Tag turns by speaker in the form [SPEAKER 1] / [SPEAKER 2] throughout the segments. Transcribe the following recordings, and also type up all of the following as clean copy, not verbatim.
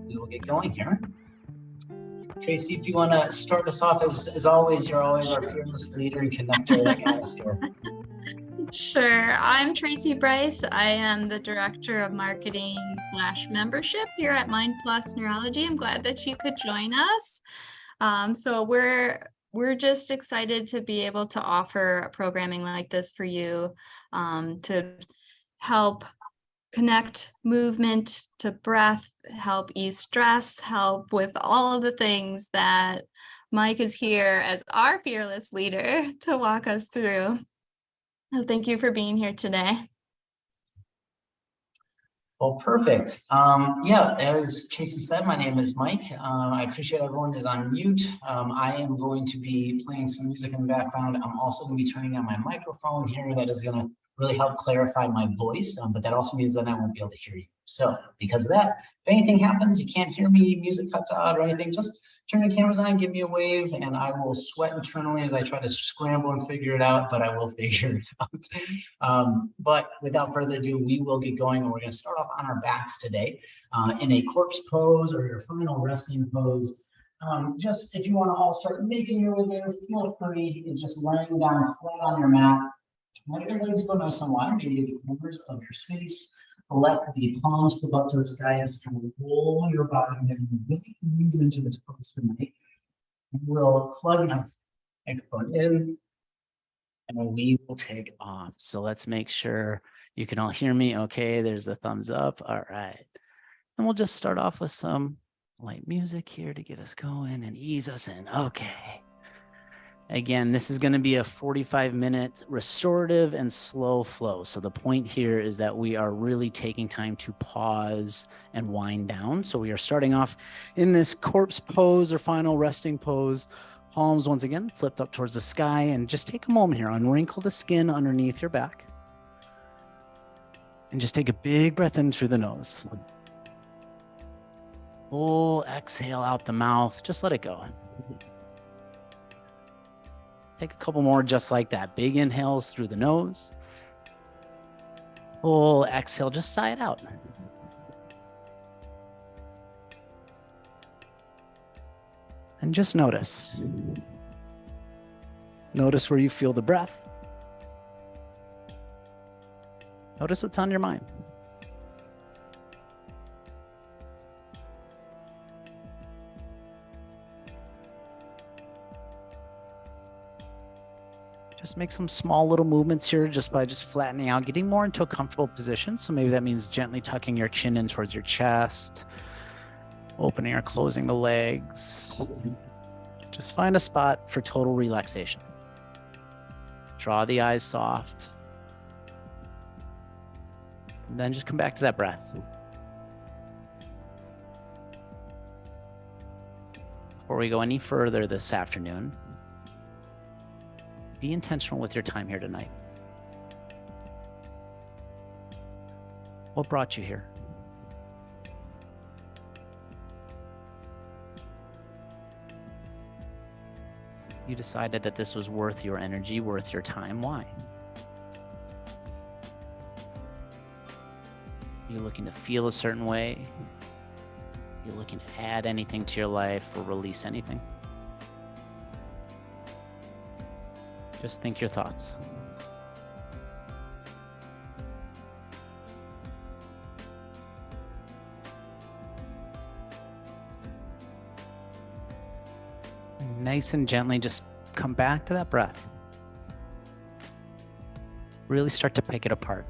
[SPEAKER 1] we will get going here. Tracy, if you want to start us off, as always, you're always our fearless leader and connector that got us here.
[SPEAKER 2] Sure. I'm Tracy Bryce. I am the Director of Marketing / Membership here at Mind Plus Neurology. I'm glad that you could join us. So we're just excited to be able to offer programming like this for you to help connect movement to breath, help ease stress, help with all of the things that Mike is here as our fearless leader to walk us through. So thank you for being here today.
[SPEAKER 1] Well, perfect. Yeah, as Tracy said, my name is Mike. I appreciate everyone is on mute. I am going to be playing some music in the background. I'm also going to be turning on my microphone here. That is going to really help clarify my voice, but that also means that I won't be able to hear you. So because of that, if anything happens, you can't hear me, music cuts out or anything, just turn your cameras on, give me a wave, and I will sweat internally as I try to scramble and figure it out, but I will figure it out. But without further ado, we will get going, and we're going to start off on our backs today in a corpse pose or your final resting pose. Just if you want to all start making your way there, feel free. It's just laying down flat on your mat. Let your legs go nice and wide, maybe the corners of your space. Let the palms flip up to the sky and start to roll your body and really ease into this pose tonight. We'll plug my microphone in and we will take off. So let's make sure you can all hear me. Okay, there's the thumbs up. All right. And we'll just start off with some light music here to get us going and ease us in. Okay. Again, this is going to be a 45-minute restorative and slow flow. So the point here is that we are really taking time to pause and wind down. So we are starting off in this corpse pose or final resting pose. Palms once again flipped up towards the sky, and just take a moment here. Unwrinkle the skin underneath your back. And just take a big breath in through the nose. Full exhale out the mouth. Just let it go. Take a couple more just like that. Big inhales through the nose. Full exhale, just sigh it out. And just notice. Notice where you feel the breath. Notice what's on your mind. Just make some small little movements here just by flattening out, getting more into a comfortable position. So maybe that means gently tucking your chin in towards your chest, opening or closing the legs. Just find a spot for total relaxation. Draw the eyes soft. And then just come back to that breath. Before we go any further this afternoon, be intentional with your time here tonight. What brought you here? You decided that this was worth your energy, worth your time. Why? You're looking to feel a certain way. You're looking to add anything to your life or release anything. Just think your thoughts. Nice and gently, just come back to that breath. Really start to pick it apart.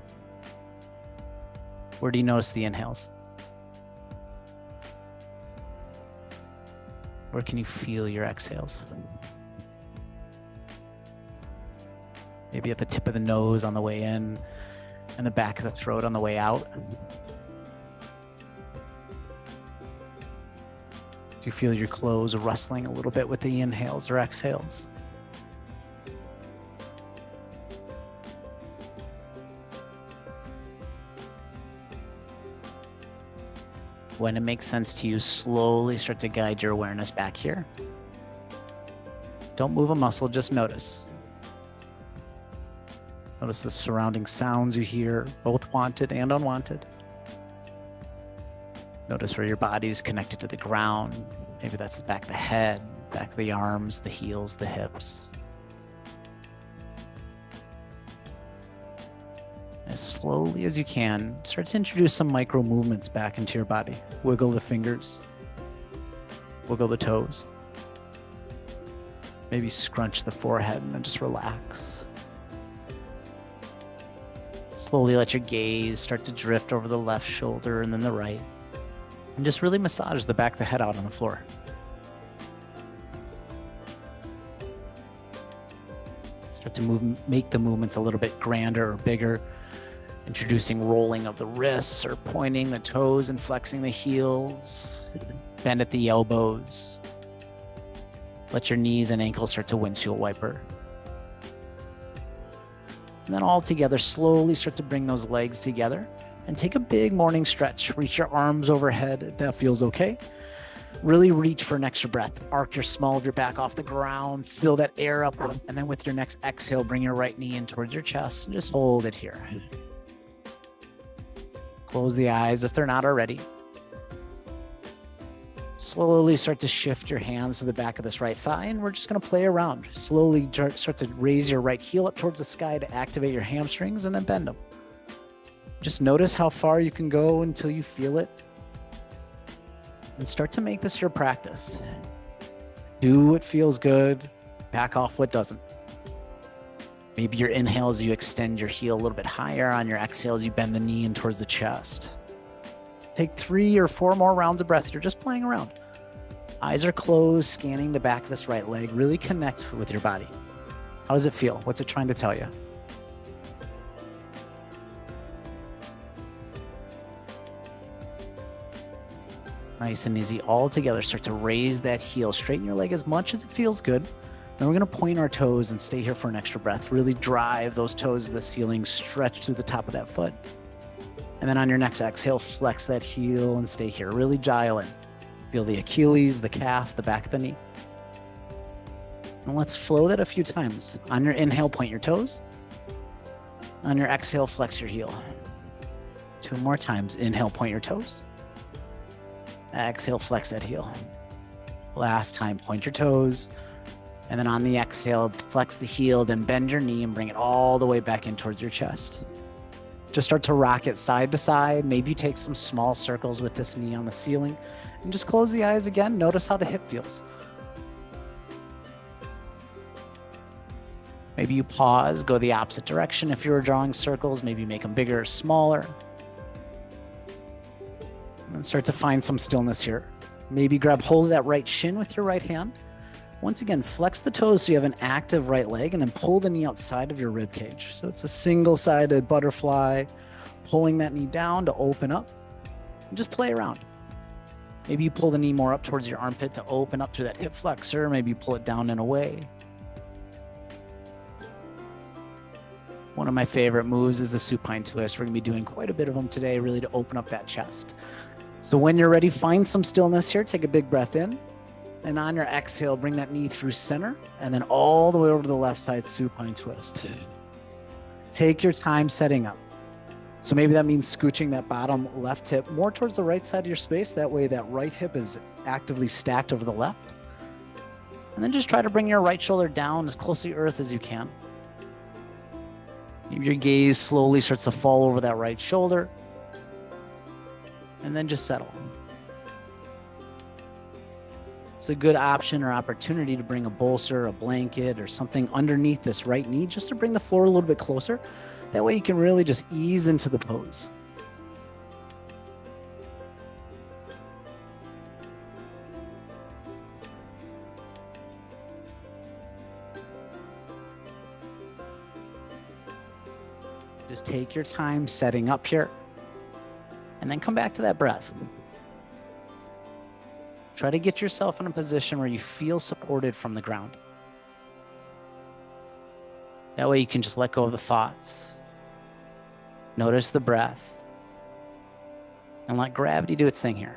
[SPEAKER 1] Where do you notice the inhales? Where can you feel your exhales? Maybe at the tip of the nose on the way in and the back of the throat on the way out. Do you feel your clothes rustling a little bit with the inhales or exhales? When it makes sense to you, slowly start to guide your awareness back here. Don't move a muscle, just notice. Notice the surrounding sounds you hear, both wanted and unwanted.
[SPEAKER 3] Notice where your body's connected to the ground. Maybe that's the back of the head, back of the arms, the heels, the hips. As slowly as you can, start to introduce some micro movements back into your body. Wiggle the fingers, wiggle the toes. Maybe scrunch the forehead and then just relax. Slowly let your gaze start to drift over the left shoulder and then the right. And just really massage the back of the head out on the floor. Start to make the movements a little bit grander or bigger, introducing rolling of the wrists or pointing the toes and flexing the heels. Bend at the elbows. Let your knees and ankles start to windshield wiper. And then all together, slowly start to bring those legs together and take a big morning stretch. Reach your arms overhead if that feels okay. Really reach for an extra breath. Arc your small of your back off the ground. Fill that air up. And then with your next exhale, bring your right knee in towards your chest and just hold it here. Close the eyes if they're not already. Slowly start to shift your hands to the back of this right thigh, and we're just going to play around. Slowly start to raise your right heel up towards the sky to activate your hamstrings and then bend them. Just notice how far you can go until you feel it. And start to make this your practice. Do what feels good, back off what doesn't. Maybe your inhales, you extend your heel a little bit higher. On your exhales, you bend the knee in towards the chest. Take 3 or 4 more rounds of breath. You're just playing around. Eyes are closed, scanning the back of this right leg. Really connect with your body. How does it feel? What's it trying to tell you? Nice and easy. All together, start to raise that heel. Straighten your leg as much as it feels good. Then we're going to point our toes and stay here for an extra breath. Really drive those toes to the ceiling. Stretch through the top of that foot. And then on your next exhale, flex that heel and stay here. Really dial in. Feel the Achilles, the calf, the back of the knee. And let's flow that a few times. On your inhale, point your toes. On your exhale, flex your heel. 2 more times. Inhale, point your toes. Exhale, flex that heel. Last time, point your toes. And then on the exhale, flex the heel, then bend your knee and bring it all the way back in towards your chest. Just start to rock it side to side. Maybe you take some small circles with this knee on the ceiling and just close the eyes again. Notice how the hip feels. Maybe you pause, go the opposite direction. If you were drawing circles, maybe make them bigger or smaller. And then start to find some stillness here. Maybe grab hold of that right shin with your right hand. Once again, flex the toes so you have an active right leg, and then pull the knee outside of your rib cage. So it's a single-sided butterfly, pulling that knee down to open up. And just play around. Maybe you pull the knee more up towards your armpit to open up through that hip flexor. Maybe you pull it down and away. One of my favorite moves is the supine twist. We're going to be doing quite a bit of them today, really to open up that chest. So when you're ready, find some stillness here. Take a big breath in. And on your exhale, bring that knee through center and then all the way over to the left side, supine twist. Take your time setting up. So maybe that means scooching that bottom left hip more towards the right side of your space. That way that right hip is actively stacked over the left. And then just try to bring your right shoulder down as close to the earth as you can. Maybe your gaze slowly starts to fall over that right shoulder. And then just settle. It's a good option or opportunity to bring a bolster, a blanket, or something underneath this right knee just to bring the floor a little bit closer. That way you can really just ease into the pose. Just take your time setting up here and then come back to that breath. Try to get yourself in a position where you feel supported from the ground. That way you can just let go of the thoughts. Notice the breath. And let gravity do its thing here.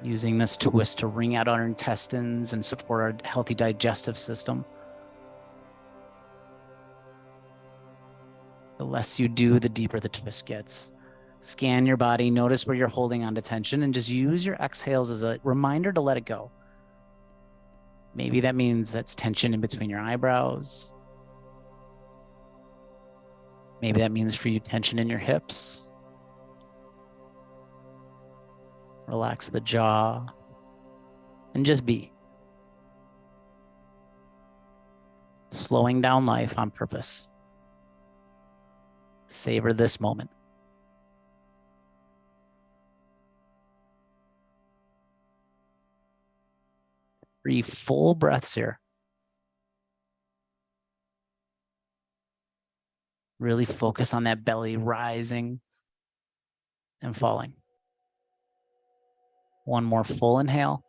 [SPEAKER 3] Using this twist to wring out our intestines and support our healthy digestive system. less you do, the deeper the twist gets. Scan your body, notice where you're holding on to tension, and just use your exhales as a reminder to let it go. Maybe that means that's tension in between your eyebrows. Maybe that means for you tension in your hips. Relax the jaw and just be. Slowing down life on purpose. Savor this moment. 3 full breaths here. Really focus on that belly rising and falling. 1 more full inhale.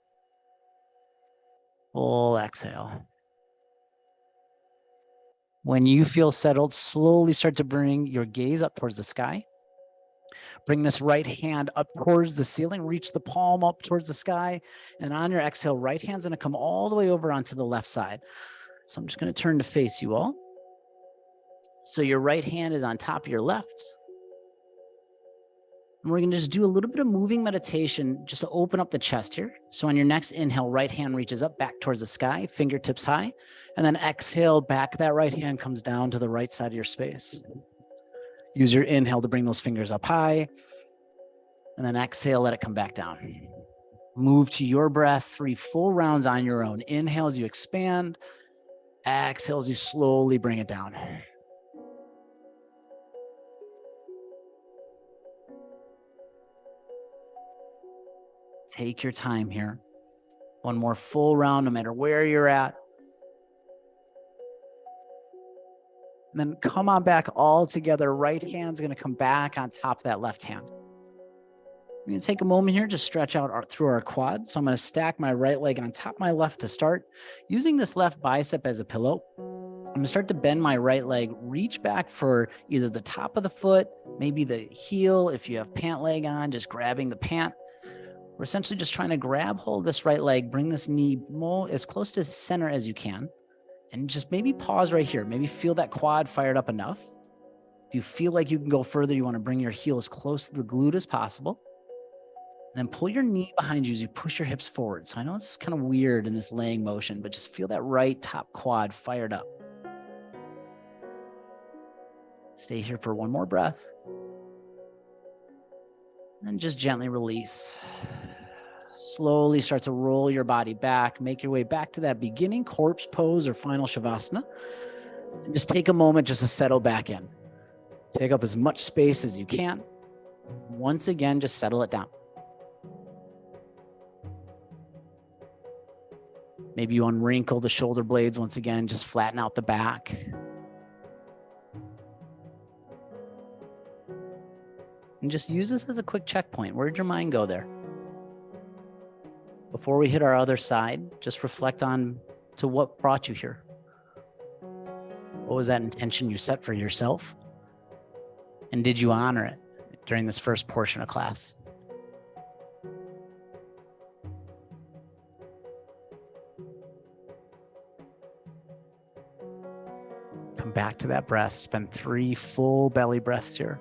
[SPEAKER 3] Full exhale. When you feel settled, slowly start to bring your gaze up towards the sky. Bring this right hand up towards the ceiling. Reach the palm up towards the sky. And on your exhale, right hand's going to come all the way over onto the left side. So I'm just going to turn to face you all. So your right hand is on top of your left. And we're going to just do a little bit of moving meditation just to open up the chest here. So on your next inhale, right hand reaches up back towards the sky, fingertips high. And then exhale back, that right hand comes down to the right side of your space. Use your inhale to bring those fingers up high. And then exhale, let it come back down. Move to your breath, 3 full rounds on your own. Inhales, you expand. Exhales, you slowly bring it down. Take your time here. 1 more full round, no matter where you're at. And then come on back all together. Right hand's going to come back on top of that left hand. I'm going to take a moment here, just stretch out through our quad. So I'm going to stack my right leg on top of my left to start. Using this left bicep as a pillow, I'm going to start to bend my right leg, reach back for either the top of the foot, maybe the heel. If you have pant leg on, just grabbing the pant. We're essentially just trying to grab hold of this right leg, bring this knee more as close to center as you can, and just maybe pause right here. Maybe feel that quad fired up enough. If you feel like you can go further, you want to bring your heel as close to the glute as possible. And then pull your knee behind you as you push your hips forward. So I know it's kind of weird in this laying motion, but just feel that right top quad fired up. Stay here for 1 more breath. And just gently release. Slowly start to roll your body back. Make your way back to that beginning corpse pose or final shavasana. And just take a moment just to settle back in. Take up as much space as you can. Once again, just settle it down. Maybe you unwrinkle the shoulder blades once again, just flatten out the back. And just use this as a quick checkpoint. Where'd your mind go there? Before we hit our other side, just reflect on to what brought you here. What was that intention you set for yourself? And did you honor it during this first portion of class? Come back to that breath. Spend 3 full belly breaths here.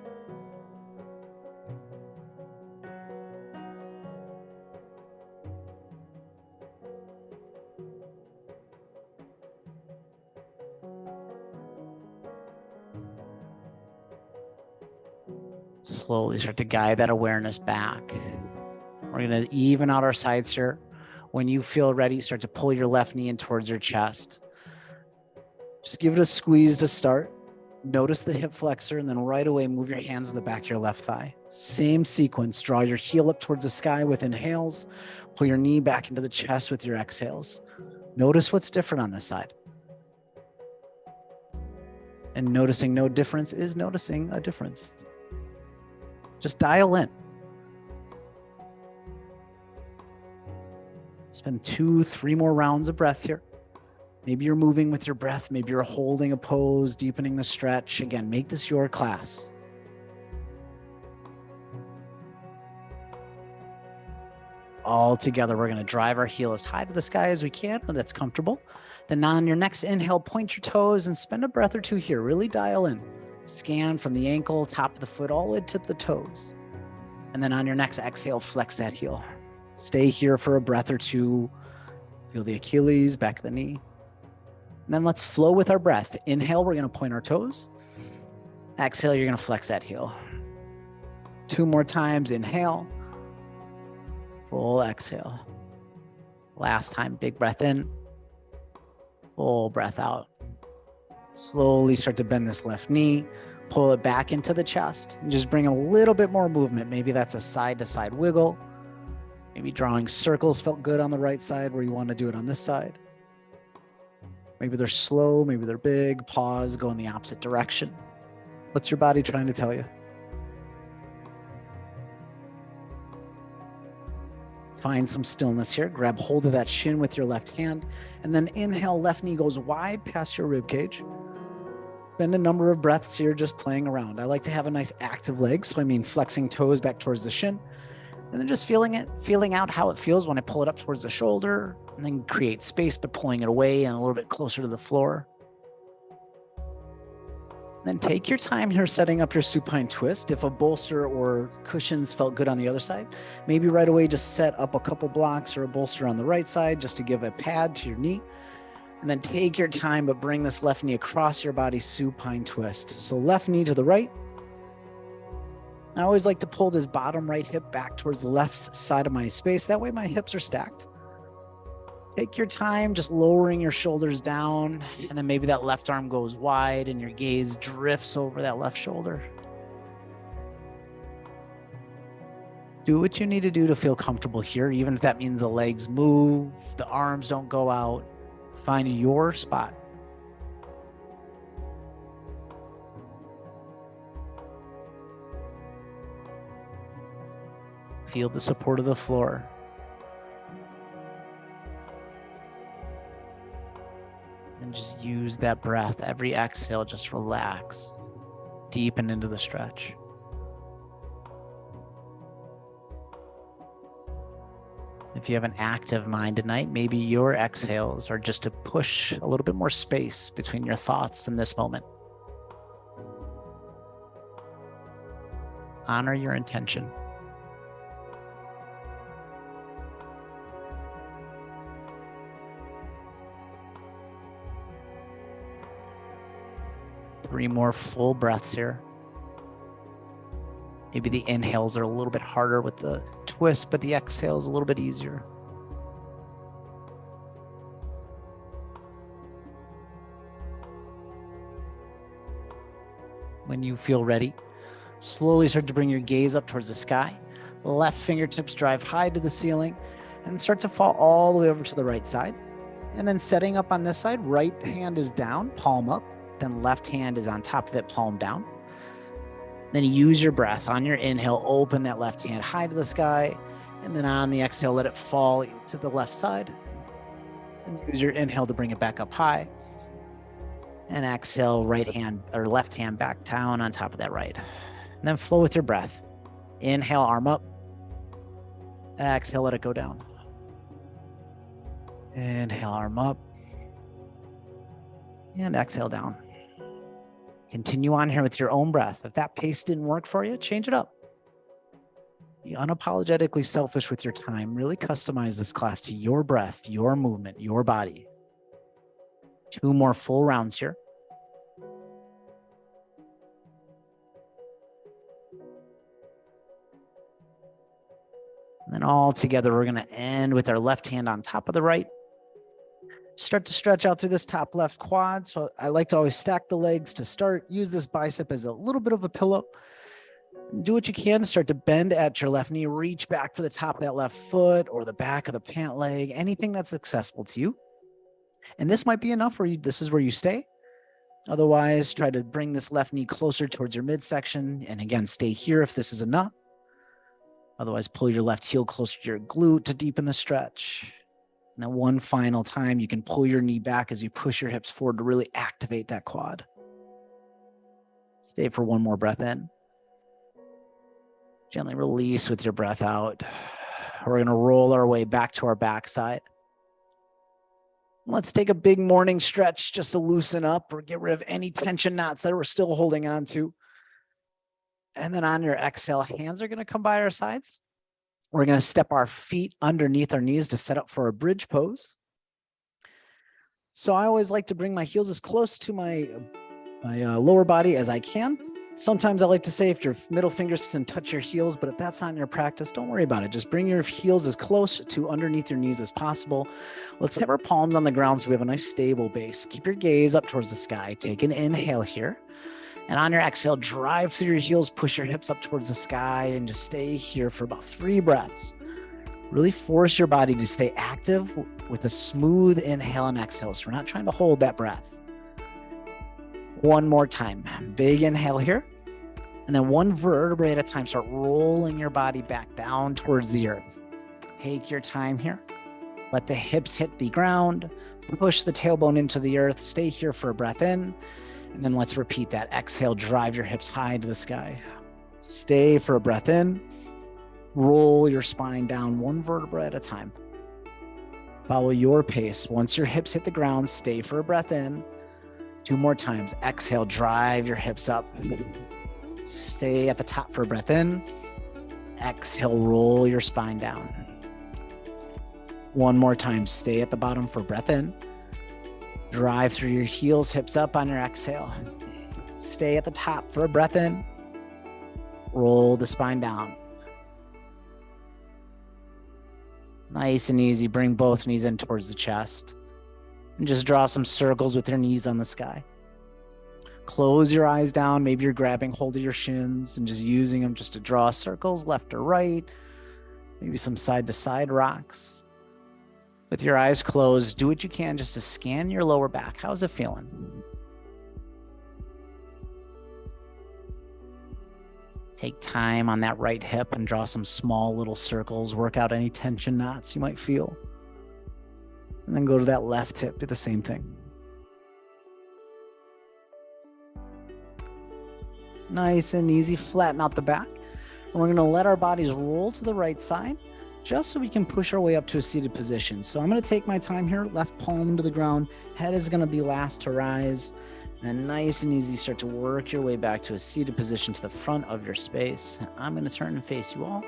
[SPEAKER 3] Slowly start to guide that awareness back. We're going to even out our sides here. When you feel ready, start to pull your left knee in towards your chest. Just give it a squeeze to start. Notice the hip flexor, and then right away, move your hands to the back of your left thigh. Same sequence. Draw your heel up towards the sky with inhales. Pull your knee back into the chest with your exhales. Notice what's different on this side. And noticing no difference is noticing a difference. Just dial in. Spend 2, 3 more rounds of breath here. Maybe you're moving with your breath. Maybe you're holding a pose, deepening the stretch. Again, make this your class. All together, we're going to drive our heel as high to the sky as we can, when that's comfortable. Then on your next inhale, point your toes and spend a breath or 2 here. Really dial in. Scan from the ankle, top of the foot, all the way to the toes. And then on your next exhale, flex that heel. Stay here for a breath or two. Feel the Achilles, back of the knee. And then let's flow with our breath. Inhale, we're going to point our toes. Exhale, you're going to flex that heel. 2 more times. Inhale. Full exhale. Last time, big breath in. Full breath out. Slowly start to bend this left knee. Pull it back into the chest and just bring a little bit more movement. Maybe that's a side-to-side wiggle. Maybe drawing circles felt good on the right side where you want to do it on this side. Maybe they're slow, maybe they're big. Pause, go in the opposite direction. What's your body trying to tell you? Find some stillness here. Grab hold of that shin with your left hand, and then inhale, left knee goes wide past your rib cage. Spend a number of breaths here just playing around. I like to have a nice active leg, so I mean flexing toes back towards the shin, and then just feeling out how it feels when I pull it up towards the shoulder, and then create space by pulling it away and a little bit closer to the floor. Then take your time here setting up your supine twist. If a bolster or cushions felt good on the other side, maybe right away just set up a couple blocks or a bolster on the right side just to give a pad to your knee. And then take your time, but bring this left knee across your body, supine twist. So left knee to the right. I always like to pull this bottom right hip back towards the left side of my space. That way my hips are stacked. Take your time, just lowering your shoulders down, and then maybe that left arm goes wide and your gaze drifts over that left shoulder. Do what you need to do to feel comfortable here, even if that means the legs move, the arms don't go out. Find your spot. Feel the support of the floor. And just use that breath. Every exhale, just relax. Deepen into the stretch. If you have an active mind tonight, maybe your exhales are just to push a little bit more space between your thoughts in this moment. Honor your intention. Three more full breaths here. Maybe the inhales are a little bit harder with the twist, but the exhales a little bit easier. When you feel ready, slowly start to bring your gaze up towards the sky. Left fingertips drive high to the ceiling and start to fall all the way over to the right side. And then setting up on this side, right hand is down, palm up. Then left hand is on top of it, palm down. Then use your breath. On your inhale, open that left hand high to the sky. And then on the exhale, let it fall to the left side. And use your inhale to bring it back up high. And exhale, right hand or left hand back down on top of that right. And then flow with your breath. Inhale, arm up. Exhale, let it go down. Inhale, arm up. And exhale down. Continue on here with your own breath. If that pace didn't work for you, change it up. Be unapologetically selfish with your time. Really customize this class to your breath, your movement, your body. 2 more full rounds here. And then all together, we're going to end with our left hand on top of the right. Start to stretch out through this top left quad. So I like to always stack the legs to start. Use this bicep as a little bit of a pillow. Do what you can to start to bend at your left knee. Reach back for the top of that left foot or the back of the pant leg, anything that's accessible to you. And this might be enough for you. This is where you stay. Otherwise, try to bring this left knee closer towards your midsection. And again, stay here if this is enough. Otherwise, pull your left heel closer to your glute to deepen the stretch. And then one final time, you can pull your knee back as you push your hips forward to really activate that quad. Stay for one more breath in. Gently release with your breath out. We're going to roll our way back to our backside. Let's take a big morning stretch just to loosen up or get rid of any tension knots that we're still holding on to. And then on your exhale, hands are going to come by our sides. We're going to step our feet underneath our knees to set up for a bridge pose. So I always like to bring my heels as close to my lower body as I can. Sometimes I like to say if your middle fingers can touch your heels, but if that's not in your practice, don't worry about it. Just bring your heels as close to underneath your knees as possible. Let's have our palms on the ground so we have a nice stable base. Keep your gaze up towards the sky. Take an inhale here. And on your exhale, drive through your heels, push your hips up towards the sky, and just stay here for about 3 breaths. Really force your body to stay active with a smooth inhale and exhale. So we're not trying to hold that breath. One more time. Big inhale here. And then one vertebrae at a time. Start rolling your body back down towards the earth. Take your time here. Let the hips hit the ground. Push the tailbone into the earth. Stay here for a breath in. And then let's repeat that. Exhale, drive your hips high to the sky. Stay for a breath in. Roll your spine down one vertebra at a time. Follow your pace. Once your hips hit the ground, stay for a breath in. 2 more times. Exhale, drive your hips up. Stay at the top for a breath in. Exhale, roll your spine down. 1 more time. Stay at the bottom for a breath in. Drive through your heels, hips up on your exhale. Stay at the top for a breath in. Roll the spine down. Nice and easy. Bring both knees in towards the chest. And just draw some circles with your knees on the sky. Close your eyes down. Maybe you're grabbing hold of your shins and just using them just to draw circles left or right. Maybe some side-to-side rocks. With your eyes closed, do what you can just to scan your lower back. How's it feeling? Take time on that right hip and draw some small little circles. Work out any tension knots you might feel. And then go to that left hip, do the same thing. Nice and easy, flatten out the back. And we're gonna let our bodies roll to the right side, just so we can push our way up to a seated position. So I'm gonna take my time here, left palm to the ground, head is gonna be last to rise, and nice and easy, start to work your way back to a seated position to the front of your space. I'm gonna turn and face you all.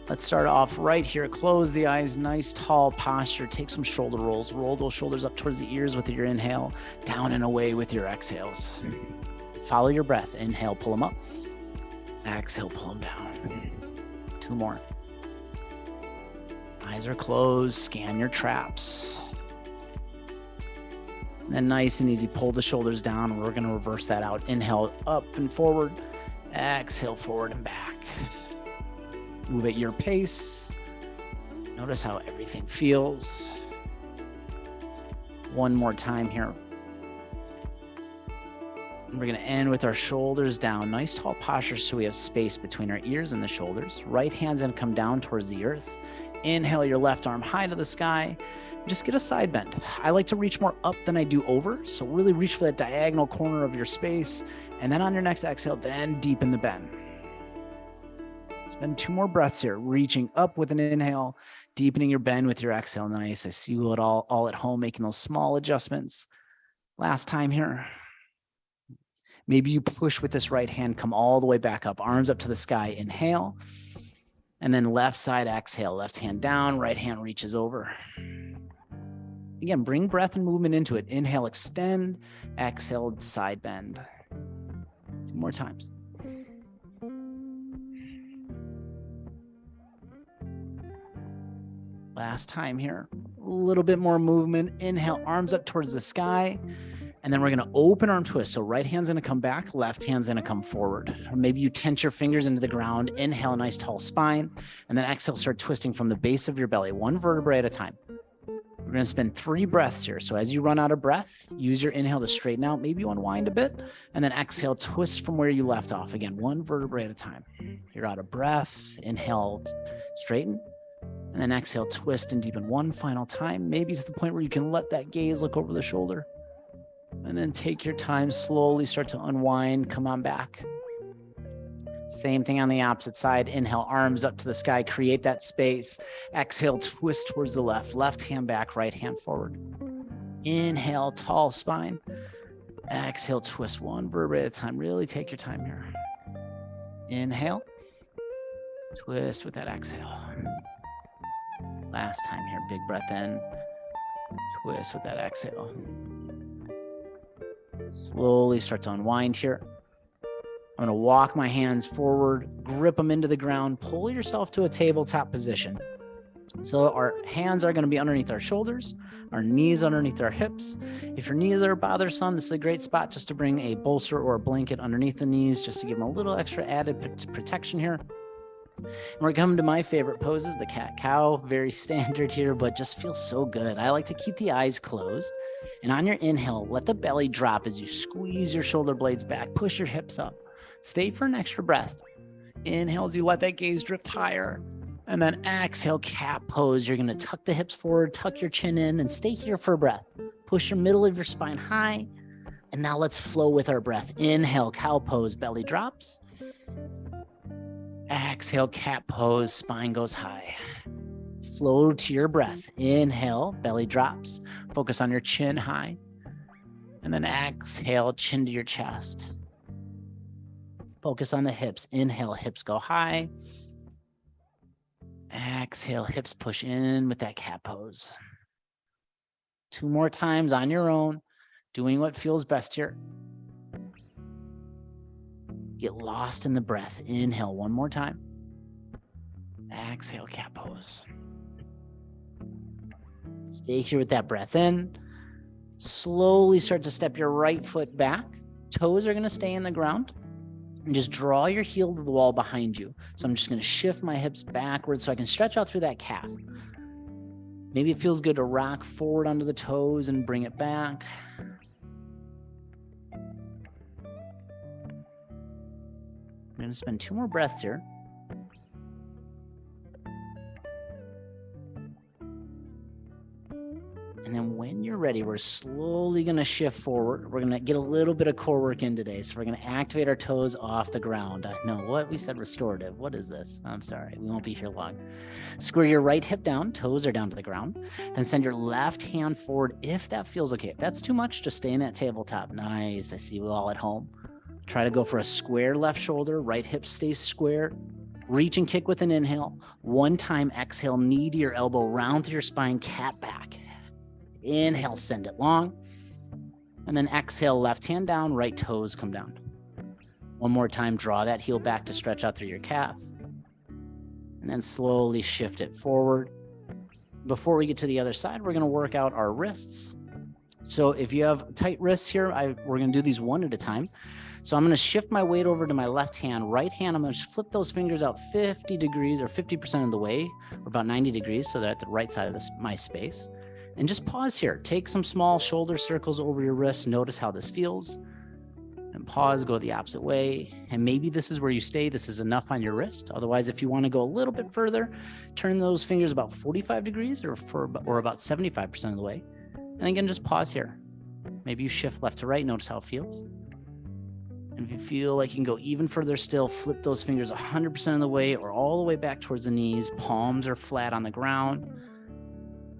[SPEAKER 3] Let's start off right here. Close the eyes, nice tall posture. Take some shoulder rolls. Roll those shoulders up towards the ears with your inhale, down and away with your exhales. Follow your breath. Inhale, pull them up. Exhale, pull them down. 2 more. Eyes are closed. Scan your traps. And then nice and easy, pull the shoulders down. We're going to reverse that out. Inhale, up and forward. Exhale, forward and back. Move at your pace. Notice how everything feels. 1 more time here. We're going to end with our shoulders down. Nice tall posture so we have space between our ears and the shoulders. Right hand's going to come down towards the earth. Inhale your left arm high to the sky. Just get a side bend. I like to reach more up than I do over. So really reach for that diagonal corner of your space. And then on your next exhale, then deepen the bend. Spend 2 more breaths here. Reaching up with an inhale, deepening your bend with your exhale. Nice. I see you all at home making those small adjustments. Last time here. Maybe you push with this right hand, come all the way back up, arms up to the sky, inhale, and then left side exhale, left hand down, right hand reaches over. Again, bring breath and movement into it. Inhale, extend, exhale, side bend. 2 more times. Last time here, a little bit more movement. Inhale, arms up towards the sky. And then we're going to open arm twist. So right hand's going to come back, left hand's going to come forward. Or maybe you tense your fingers into the ground. Inhale, nice tall spine. And then exhale, start twisting from the base of your belly, 1 vertebrae at a time. We're going to spend 3 breaths here. So as you run out of breath, use your inhale to straighten out. Maybe you unwind a bit. And then exhale, twist from where you left off. Again, 1 vertebrae at a time. You're out of breath. Inhale, straighten. And then exhale, twist and deepen 1 final time. Maybe to the point where you can let that gaze look over the shoulder. And then take your time, slowly start to unwind, come on back. Same thing on the opposite side. Inhale, arms up to the sky, create that space. Exhale, twist towards the left. Left hand back, right hand forward. Inhale, tall spine. Exhale, twist one vertebrae at a time. Really take your time here. Inhale, twist with that exhale. Last time here, big breath in. Twist with that exhale. Slowly start to unwind here. I'm going to walk my hands forward, grip them into the ground, pull yourself to a tabletop position. So our hands are going to be underneath our shoulders, our knees underneath our hips. If your knees are bothersome, this is a great spot just to bring a bolster or a blanket underneath the knees, just to give them a little extra added protection here. And we're coming to my favorite poses, the cat-cow, very standard here, but just feels so good. I like to keep the eyes closed. And on your inhale, let the belly drop as you squeeze your shoulder blades back, push your hips up. Stay for an extra breath. Inhale as you let that gaze drift higher. And then exhale, cat pose. You're going to tuck the hips forward, tuck your chin in, and stay here for a breath. Push your middle of your spine high. And now let's flow with our breath. Inhale, cow pose, belly drops. Exhale, cat pose, spine goes high. Flow to your breath. Inhale, belly drops. Focus on your chin high. And then exhale, chin to your chest. Focus on the hips. Inhale, hips go high. Exhale, hips push in with that cat pose. 2 more times on your own, doing what feels best here. Get lost in the breath. Inhale 1 more time. Exhale, cat pose. Stay here with that breath in. Slowly start to step your right foot back. Toes are going to stay in the ground. And just draw your heel to the wall behind you. So I'm just going to shift my hips backwards so I can stretch out through that calf. Maybe it feels good to rock forward onto the toes and bring it back. I'm going to spend 2 more breaths here. And then when you're ready, we're slowly going to shift forward. We're going to get a little bit of core work in today. So we're going to activate our toes off the ground. No, what? We said restorative. What is this? I'm sorry. We won't be here long. Square your right hip down. Toes are down to the ground. Then send your left hand forward if that feels okay. If that's too much, just stay in that tabletop. Nice. I see you all at home. Try to go for a square left shoulder. Right hip stays square. Reach and kick with an inhale. 1 time exhale, knee to your elbow, round through your spine, cat back. Inhale, send it long. And then exhale, left hand down, right toes come down. 1 more time, draw that heel back to stretch out through your calf. And then slowly shift it forward. Before we get to the other side, we're going to work out our wrists. So if you have tight wrists here, we're going to do these 1 at a time. So I'm going to shift my weight over to my left hand. Right hand, I'm going to flip those fingers out 50 degrees or 50% of the way, or about 90 degrees, so they're at the right side of my space. And just pause here. Take some small shoulder circles over your wrists. Notice how this feels. And pause, go the opposite way. And maybe this is where you stay. This is enough on your wrist. Otherwise, if you want to go a little bit further, turn those fingers about 45 degrees or about 75% of the way. And again, just pause here. Maybe you shift left to right. Notice how it feels. And if you feel like you can go even further still, flip those fingers 100% of the way or all the way back towards the knees. Palms are flat on the ground.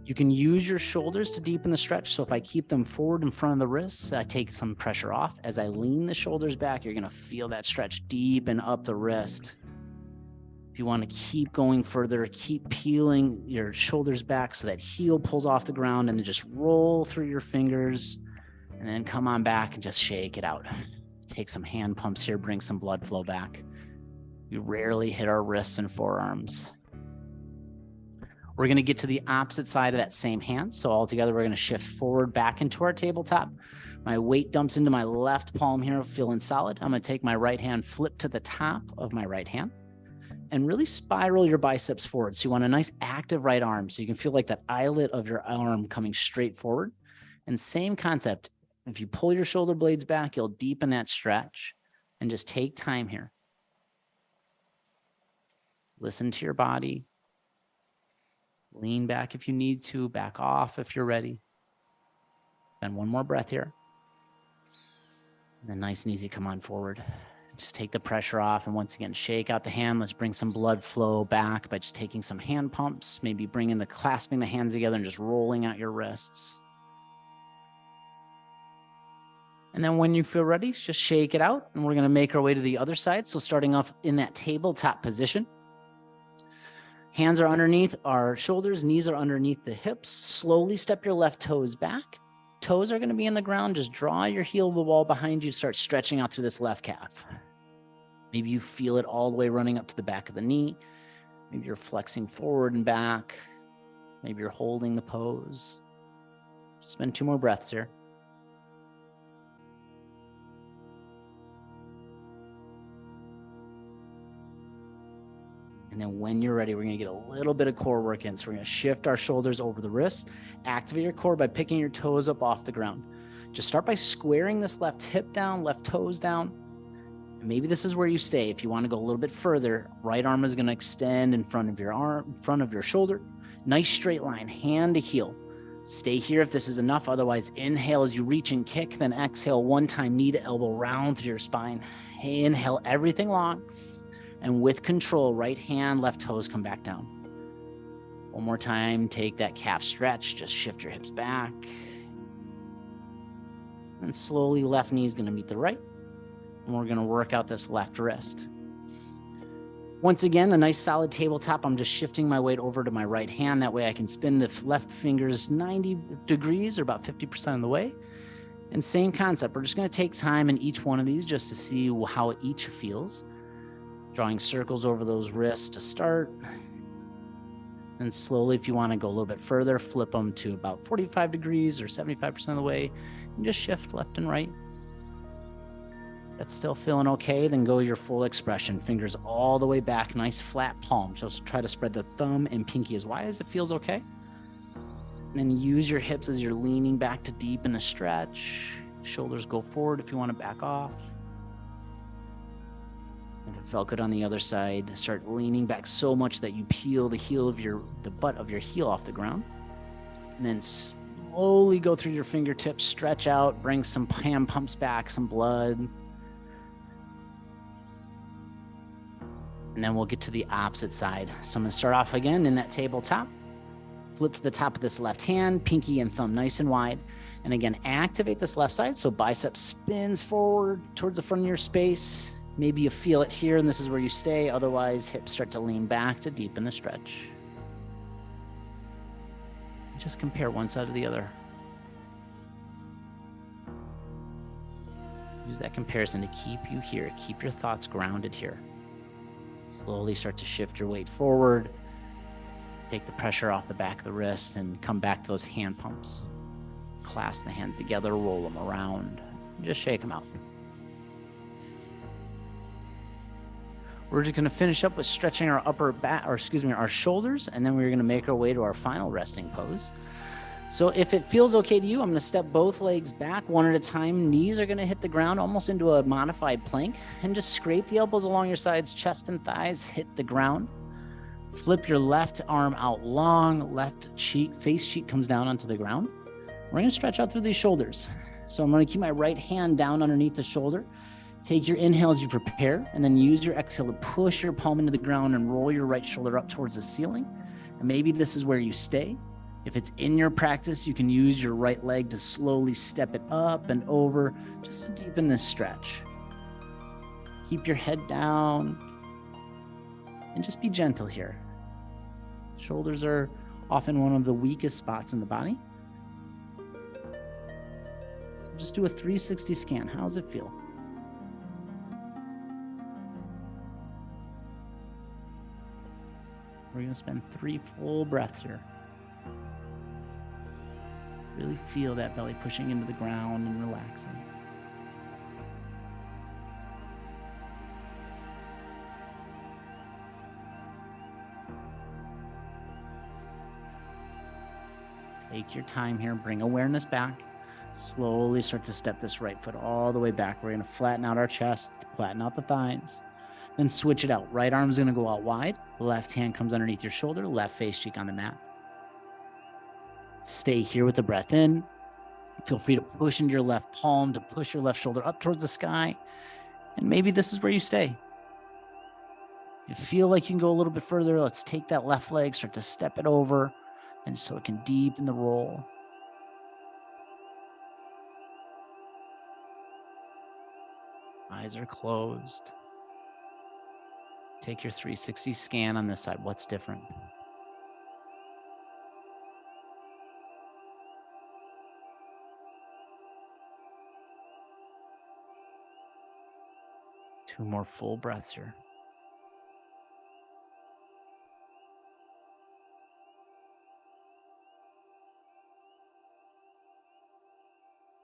[SPEAKER 3] You can use your shoulders to deepen the stretch. So if I keep them forward in front of the wrists, I take some pressure off. As I lean the shoulders back, you're going to feel that stretch deepen up the wrist. If you want to keep going further, keep peeling your shoulders back so that heel pulls off the ground, and then just roll through your fingers and then come on back and just shake it out. Take some hand pumps here, bring some blood flow back. We rarely hit our wrists and forearms. We're going to get to the opposite side of that same hand. So all together, we're going to shift forward back into our tabletop. My weight dumps into my left palm here, feeling solid. I'm going to take my right hand, flip to the top of my right hand, and really spiral your biceps forward. So you want a nice active right arm. So you can feel like that eyelet of your arm coming straight forward. And same concept. If you pull your shoulder blades back, you'll deepen that stretch, and just take time here. Listen to your body. Lean back if you need to, back off if you're ready. Spend 1 more breath here. And then nice and easy, come on forward. Just take the pressure off, and once again, shake out the hand. Let's bring some blood flow back by just taking some hand pumps, maybe clasping the hands together and just rolling out your wrists. And then when you feel ready, just shake it out, and we're going to make our way to the other side. So starting off in that tabletop position, hands are underneath our shoulders, knees are underneath the hips. Slowly step your left toes back. Toes are going to be in the ground. Just draw your heel to the wall behind you. Start stretching out through this left calf. Maybe you feel it all the way running up to the back of the knee. Maybe you're flexing forward and back. Maybe you're holding the pose. Just spend 2 more breaths here. And then when you're ready, we're going to get a little bit of core work in. So we're going to shift our shoulders over the wrists, activate your core by picking your toes up off the ground. Just start by squaring this left hip down, left toes down. And maybe this is where you stay. If you want to go a little bit further, right arm is going to extend in front of your arm, in front of your shoulder. Nice straight line, hand to heel. Stay here if this is enough. Otherwise, inhale as you reach and kick, then exhale one time, knee to elbow, round through your spine. Inhale everything long. And with control, right hand, left toes come back down. One more time, take that calf stretch, just shift your hips back. And slowly left knee is going to meet the right. And we're going to work out this left wrist. Once again, a nice solid tabletop. I'm just shifting my weight over to my right hand. That way I can spin the left fingers 90 degrees or about 50% of the way. And same concept. We're just going to take time in each one of these just to see how each feels. Drawing circles over those wrists to start. And slowly, if you want to go a little bit further, flip them to about 45 degrees or 75% of the way. And just shift left and right. That's still feeling okay, then go your full expression. Fingers all the way back, nice flat palm. Just try to spread the thumb and pinky as wide as it feels okay. And then use your hips as you're leaning back to deepen the stretch. Shoulders go forward if you want to back off. If it felt good on the other side, start leaning back so much that you peel the butt of your heel off the ground. And then slowly go through your fingertips, stretch out, bring some hand pumps back, some blood. And then we'll get to the opposite side. So I'm going to start off again in that tabletop. Flip to the top of this left hand, pinky and thumb nice and wide. And again, activate this left side. So bicep spins forward towards the front of your space. Maybe you feel it here and this is where you stay. Otherwise, hips start to lean back to deepen the stretch. Just compare one side to the other. Use that comparison to keep you here. Keep your thoughts grounded here. Slowly start to shift your weight forward. Take the pressure off the back of the wrist and come back to those hand pumps. Clasp the hands together, roll them around, and just shake them out. We're just going to finish up with stretching our upper back, our shoulders, and then we're going to make our way to our final resting pose. So if it feels okay to you, I'm going to step both legs back one at a time. Knees are going to hit the ground almost into a modified plank, and just scrape the elbows along your sides, chest and thighs hit the ground. Flip your left arm out long, left cheek, face cheek comes down onto the ground. We're going to stretch out through these shoulders. So I'm going to keep my right hand down underneath the shoulder. Take your inhale as you prepare, and then use your exhale to push your palm into the ground and roll your right shoulder up towards the ceiling. And maybe this is where you stay. If it's in your practice, you can use your right leg to slowly step it up and over just to deepen this stretch. Keep your head down and just be gentle here. Shoulders are often one of the weakest spots in the body. So just do a 360 scan. How does it feel? We're going to spend 3 full breaths here. Really feel that belly pushing into the ground and relaxing. Take your time here, bring awareness back. Slowly start to step this right foot all the way back. We're going to flatten out our chest, flatten out the thighs. Then switch it out. Right arm is going to go out wide. Left hand comes underneath your shoulder. Left face cheek on the mat. Stay here with the breath in. Feel free to push into your left palm to push your left shoulder up towards the sky. And maybe this is where you stay. If you feel like you can go a little bit further, let's take that left leg, start to step it over, and so it can deepen the roll. Eyes are closed. Take your 360 scan on this side. What's different? Two more full breaths here.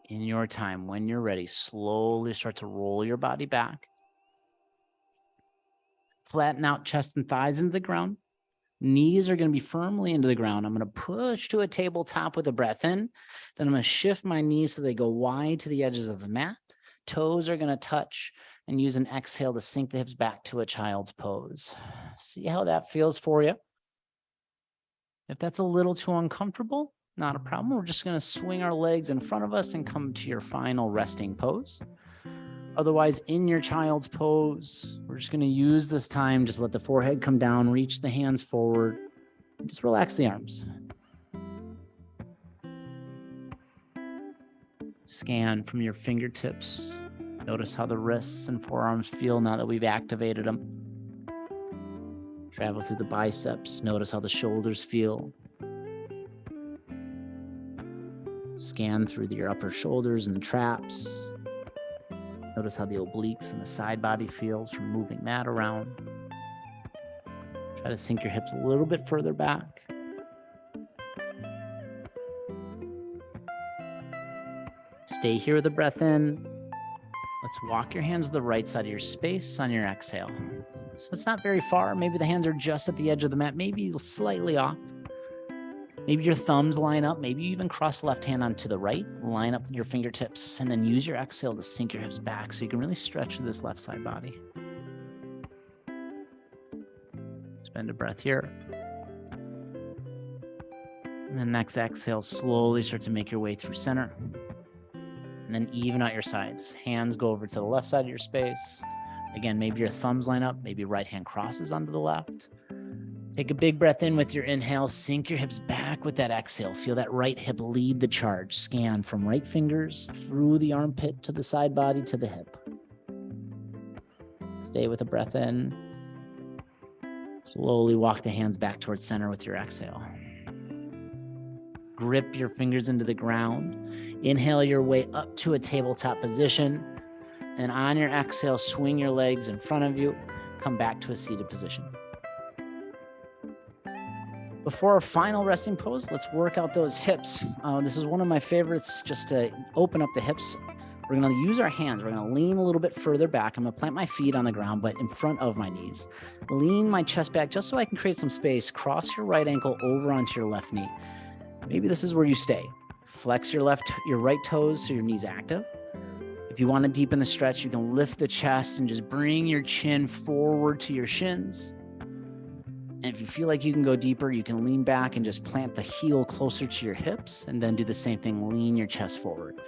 [SPEAKER 3] In your time, when you're ready, slowly start to roll your body back. Flatten out chest and thighs into the ground. Knees are going to be firmly into the ground. I'm going to push to a tabletop with a breath in. Then I'm going to shift my knees so they go wide to the edges of the mat. Toes are going to touch, and use an exhale to sink the hips back to a child's pose. See how that feels for you. If that's a little too uncomfortable, not a problem. We're just going to swing our legs in front of us and come to your final resting pose. Otherwise, in your child's pose, we're just going to use this time. Just let the forehead come down, reach the hands forward, and just relax the arms. Scan from your fingertips. Notice how the wrists and forearms feel now that we've activated them. Travel through the biceps. Notice how the shoulders feel. Scan through your upper shoulders and the traps. Notice how the obliques and the side body feels from moving that around. Try to sink your hips a little bit further back. Stay here with a breath in. Let's walk your hands to the right side of your space on your exhale. So it's not very far. Maybe the hands are just at the edge of the mat, maybe slightly off. Maybe your thumbs line up. Maybe you even cross the left hand onto the right. Line up your fingertips and then use your exhale to sink your hips back so you can really stretch through this left side body. Spend a breath here. And then next exhale, slowly start to make your way through center. And then even out your sides. Hands go over to the left side of your space. Again, maybe your thumbs line up. Maybe right hand crosses onto the left. Take a big breath in with your inhale. Sink your hips back with that exhale. Feel that right hip lead the charge. Scan from right fingers through the armpit to the side body to the hip. Stay with a breath in. Slowly walk the hands back towards center with your exhale. Grip your fingers into the ground. Inhale your way up to a tabletop position. And on your exhale, swing your legs in front of you. Come back to a seated position. Before our final resting pose, let's work out those hips. This is one of my favorites, just to open up the hips. We're going to use our hands. We're going to lean a little bit further back. I'm going to plant my feet on the ground, but in front of my knees. Lean my chest back just so I can create some space. Cross your right ankle over onto your left knee. Maybe this is where you stay. Flex your right toes so your knee's active. If you want to deepen the stretch, you can lift the chest and just bring your chin forward to your shins. And if you feel like you can go deeper, you can lean back and just plant the heel closer to your hips and then do the same thing, lean your chest forward.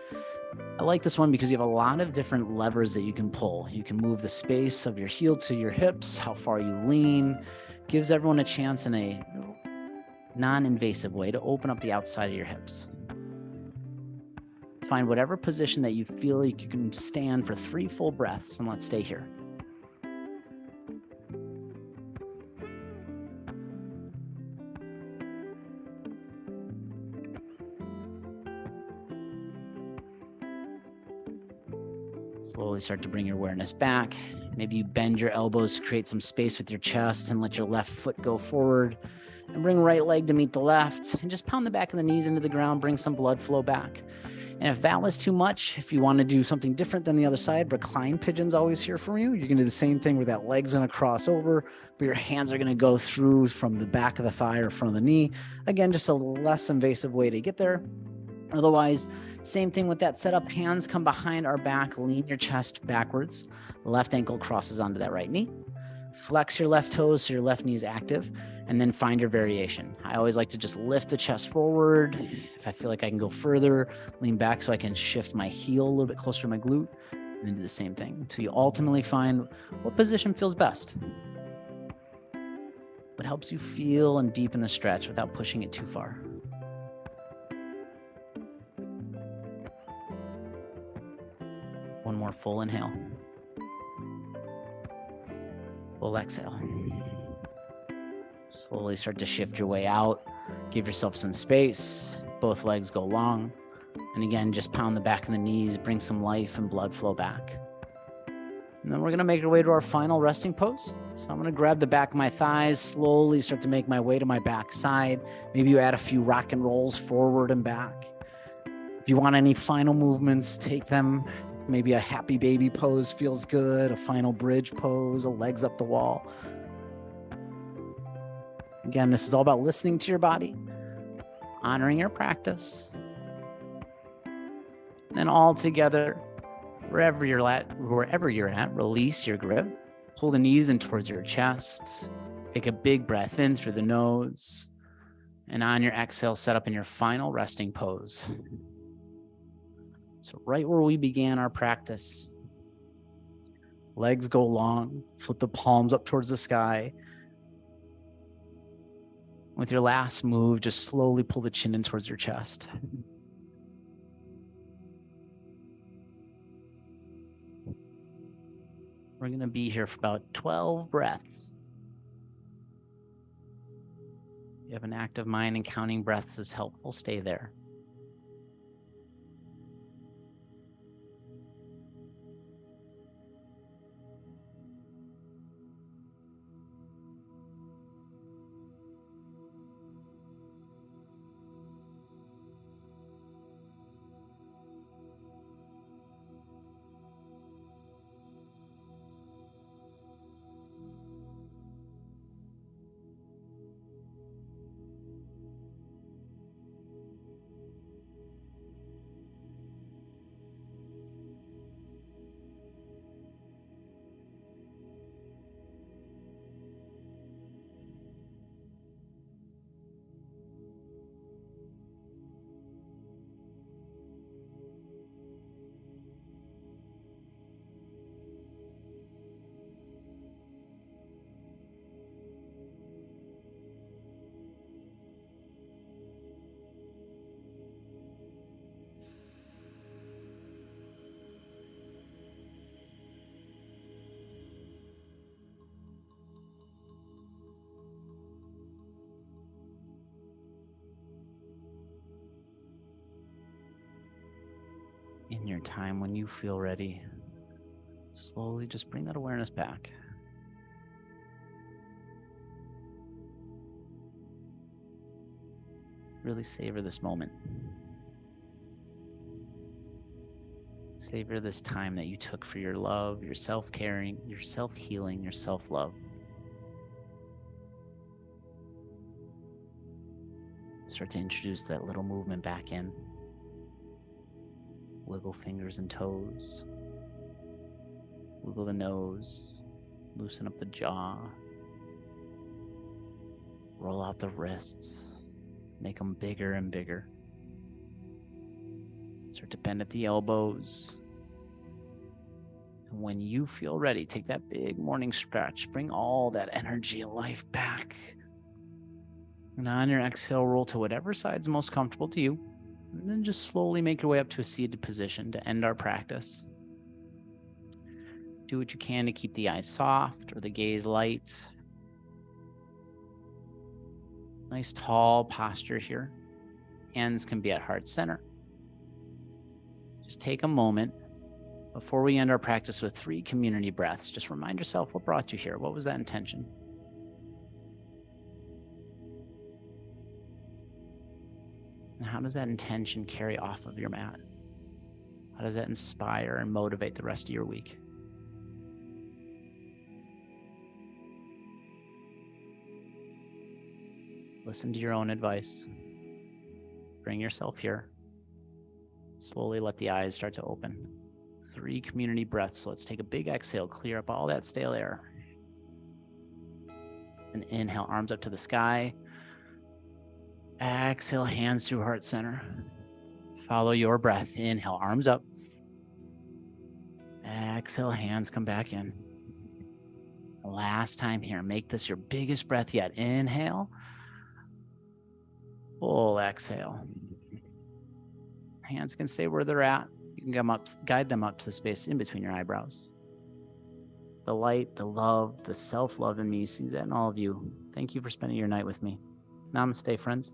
[SPEAKER 3] I like this one because you have a lot of different levers that you can pull. You can move the space of your heel to your hips, how far you lean, gives everyone a chance in a non-invasive way to open up the outside of your hips. Find whatever position that you feel like you can stand for 3 full breaths, and let's stay here. Slowly start to bring your awareness back. Maybe you bend your elbows to create some space with your chest and let your left foot go forward. And bring right leg to meet the left. And just pound the back of the knees into the ground. Bring some blood flow back. And if that was too much, if you want to do something different than the other side, recline pigeon's always here for you. You're going to do the same thing where that leg's going to cross over, but your hands are going to go through from the back of the thigh or front of the knee. Again, just a less invasive way to get there. Otherwise, same thing with that setup. Hands come behind our back. Lean your chest backwards. Left ankle crosses onto that right knee. Flex your left toes so your left knee is active, and then find your variation. I always like to just lift the chest forward. If I feel like I can go further, lean back so I can shift my heel a little bit closer to my glute. And then do the same thing until you ultimately find what position feels best. What helps you feel and deepen the stretch without pushing it too far. One more full inhale. Full exhale. Slowly start to shift your way out. Give yourself some space. Both legs go long. And again, just pound the back of the knees, bring some life and blood flow back. And then we're going to make our way to our final resting pose. So I'm going to grab the back of my thighs, slowly start to make my way to my back side. Maybe you add a few rock and rolls forward and back. If you want any final movements, take them. Maybe a happy baby pose feels good, a final bridge pose, a legs up the wall. Again, this is all about listening to your body, honoring your practice. And then all together, wherever you're at, release your grip. Pull the knees in towards your chest. Take a big breath in through the nose. And on your exhale, set up in your final resting pose. So right where we began our practice, legs go long, flip the palms up towards the sky. With your last move, just slowly pull the chin in towards your chest. We're going to be here for about 12 breaths. If you have an active mind and counting breaths is helpful, stay there. In your time, when you feel ready, slowly just bring that awareness back. Really savor this moment. Savor this time that you took for your love, your self-caring, your self-healing, your self-love. Start to introduce that little movement back in. Wiggle fingers and toes. Wiggle the nose. Loosen up the jaw. Roll out the wrists. Make them bigger and bigger. Start to bend at the elbows. And when you feel ready, take that big morning stretch. Bring all that energy and life back. And on your exhale, roll to whatever side's most comfortable to you. And then just slowly make your way up to a seated position to end our practice. Do what you can to keep the eyes soft or the gaze light. Nice tall posture here. Hands can be at heart center. Just take a moment before we end our practice with 3 community breaths. Just remind yourself what brought you here. What was that intention? And how does that intention carry off of your mat? How does that inspire and motivate the rest of your week? Listen to your own advice. Bring yourself here. Slowly let the eyes start to open. 3 community breaths. So let's take a big exhale, clear up all that stale air. And inhale, arms up to the sky. Exhale, hands through heart center. Follow your breath. Inhale, arms up. Exhale, hands come back in. Last time here, make this your biggest breath yet. Inhale. Full exhale. Hands can stay where they're at. You can come up, guide them up to the space in between your eyebrows. The light, the love, the self-love in me sees that in all of you. Thank you for spending your night with me. Namaste, friends.